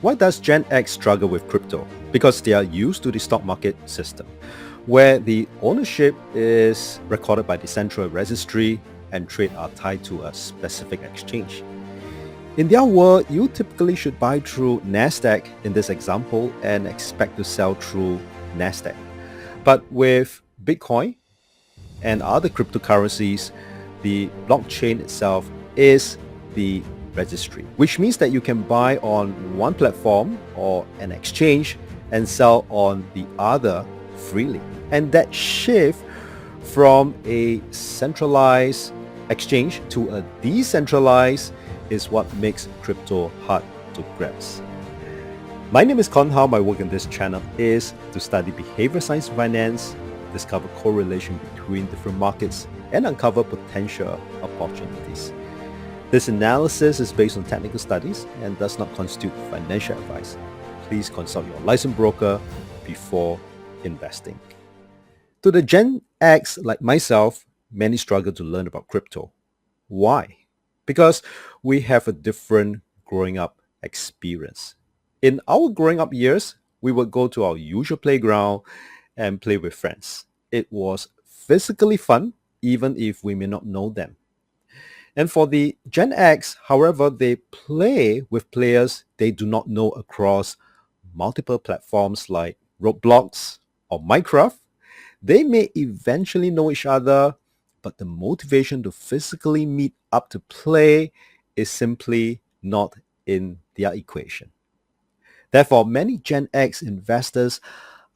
Why does Gen X struggle with crypto? Because they are used to the stock market system, where the ownership is recorded by the central registry and trade are tied to a specific exchange. In their world, you typically should buy through NASDAQ in this example and expect to sell through NASDAQ. But with Bitcoin and other cryptocurrencies, the blockchain itself is the registry, which means that you can buy on one platform or an exchange and sell on the other freely. And that shift from a centralized exchange to a decentralized is what makes crypto hard to grasp. My name is Con Hao. My work on this channel is to study behavior science and finance, discover correlation between different markets, and uncover potential opportunities. This analysis is based on technical studies and does not constitute financial advice. Please consult your licensed broker before investing. To the Gen X like myself, many struggle to learn about crypto. Why? Because we have a different growing up experience. In our growing up years, we would go to our usual playground and play with friends. It was physically fun, even if we may not know them. And for the Gen X, however, they play with players they do not know across multiple platforms like Roblox or Minecraft. They may eventually know each other, but the motivation to physically meet up to play is simply not in their equation. Therefore, many Gen X investors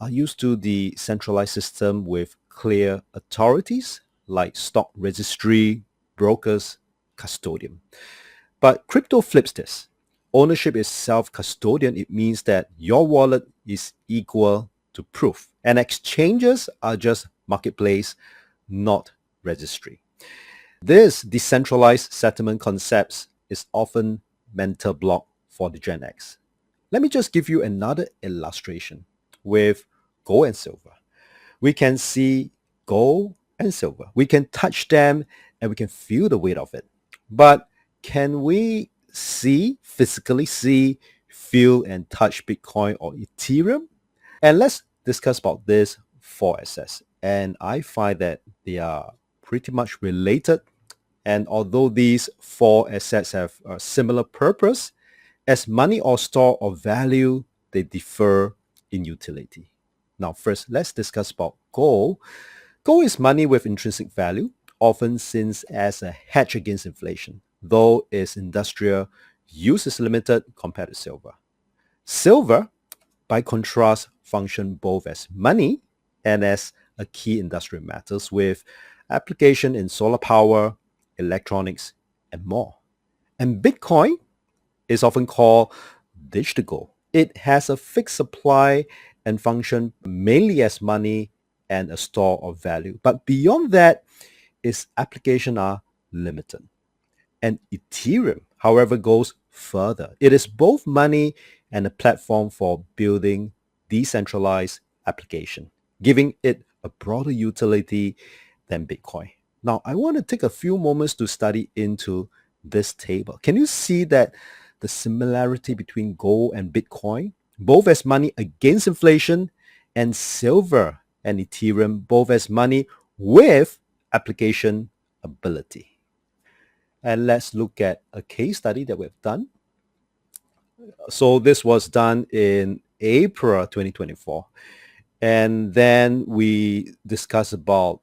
are used to the centralized system with clear authorities like stock registry, brokers, custodian. But crypto flips this. Ownership is self-custodian. It means that your wallet is equal to proof. And exchanges are just marketplace, not registry. This decentralized settlement concepts is often mental block for the Gen X. Let me just give you another illustration with gold and silver. We can see gold and silver. We can touch them and we can feel the weight of it. But can we physically see, feel, and touch Bitcoin or Ethereum? And let's discuss about these four assets. And I find that they are pretty much related. And although these four assets have a similar purpose, as money or store of value, they differ in utility. Now, first, let's discuss about gold. Gold is money with intrinsic value, often seen as a hedge against inflation, though its industrial use is limited compared to silver. Silver, by contrast, function both as money and as a key industrial metals with application in solar power, electronics, and more. And Bitcoin is often called digital gold. It has a fixed supply and function mainly as money and a store of value. But beyond that, its applications are limited. And Ethereum, however, goes further. It is both money and a platform for building decentralized application, giving it a broader utility than Bitcoin. Now, I want to take a few moments to study into this table. Can you see that the similarity between gold and Bitcoin, both as money against inflation, and silver and Ethereum, both as money with application ability? And let's look at a case study that we've done. So this was done in April 2024. And then we discuss about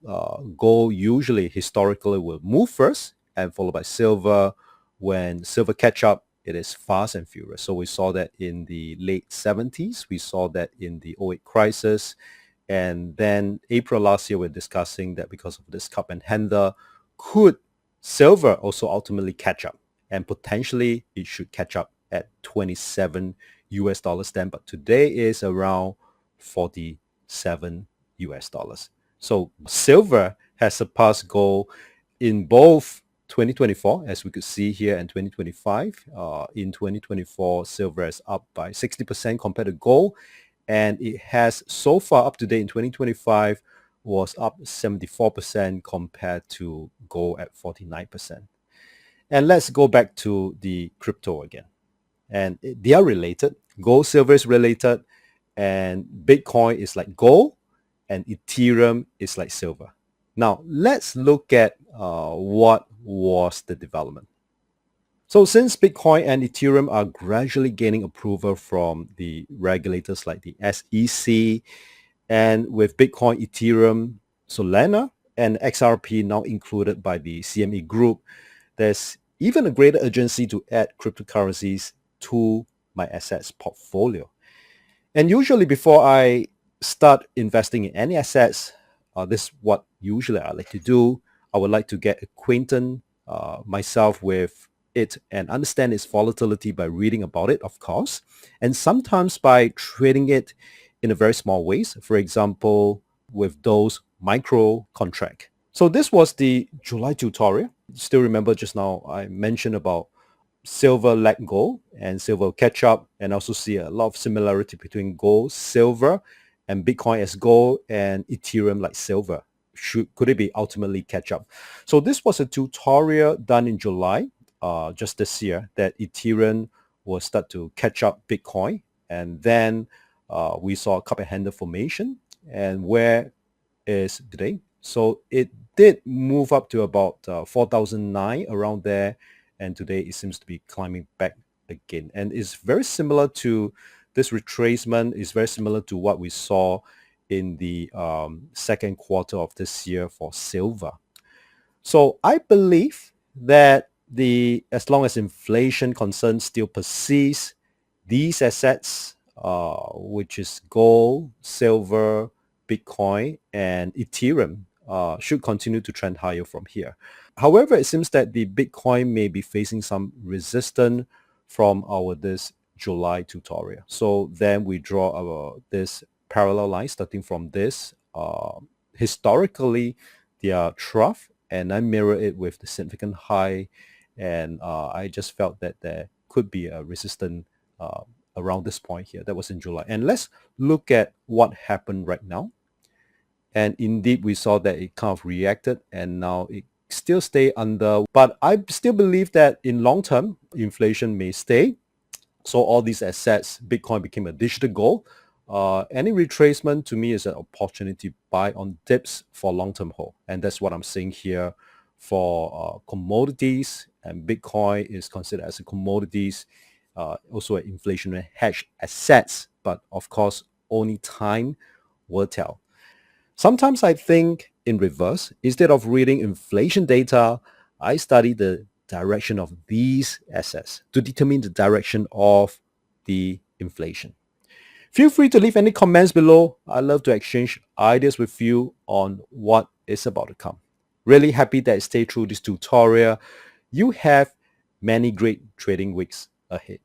gold usually historically will move first and followed by silver. When silver catch up, it is fast and furious. So we saw that in the late 70s. We saw that in the '08 crisis. And then April last year, we're discussing that because of this cup and handle, could silver also ultimately catch up? And potentially it should catch up at 27 US dollars then. But today is around 47 US dollars. So silver has surpassed gold in both 2024, as we could see here, and 2025. In 2024, silver is up by 60% compared to gold. And it has so far up to date in 2025 was up 74% compared to gold at 49%. And let's go back to the crypto again. And they are related. Gold, silver is related, and Bitcoin is like gold, and Ethereum is like silver. Now, let's look at what was the development. So since Bitcoin and Ethereum are gradually gaining approval from the regulators like the SEC, and with Bitcoin, Ethereum, Solana, and XRP now included by the CME group, there's even a greater urgency to add cryptocurrencies to my assets portfolio. And usually before I start investing in any assets, this is what usually I like to do. I would like to get acquainted myself with it and understand its volatility by reading about it, of course, and sometimes by trading it in a very small ways. For example, with those micro contract. So this was the July tutorial. Still remember just now I mentioned about silver lag gold and silver will catch up, and also see a lot of similarity between gold, silver, and Bitcoin as gold and Ethereum like silver. Could it be ultimately catch up? So this was a tutorial done in July, just this year, that Ethereum will start to catch up Bitcoin, and then we saw a cup and handle formation, and where is today? So it did move up to about 4,009 around there, and today it seems to be climbing back again. And it's very similar to this retracement is very similar to what we saw in the second quarter of this year for silver. So I believe that as long as inflation concerns still persist, these assets, which is gold, silver, Bitcoin, and Ethereum, should continue to trend higher from here. However, it seems that the Bitcoin may be facing some resistance from this July tutorial. So then we draw this parallel line starting from this historically their trough, and I mirror it with the significant high, and I just felt that there could be a resistance around this point here. That was in July. And let's look at what happened right now. And indeed, we saw that it kind of reacted, and now it still stay under. But I still believe that in long term, inflation may stay. So all these assets, Bitcoin became a digital gold. Any retracement to me is an opportunity to buy on dips for long-term hold. And that's what I'm saying here for commodities, and Bitcoin is considered as a commodities, also an inflationary hedge assets, but of course, only time will tell. Sometimes I think in reverse. Instead of reading inflation data, I study the direction of these assets to determine the direction of the inflation. Feel free to leave any comments below. I love to exchange ideas with you on what is about to come. Really happy that you stay through this tutorial. You have many great trading weeks ahead.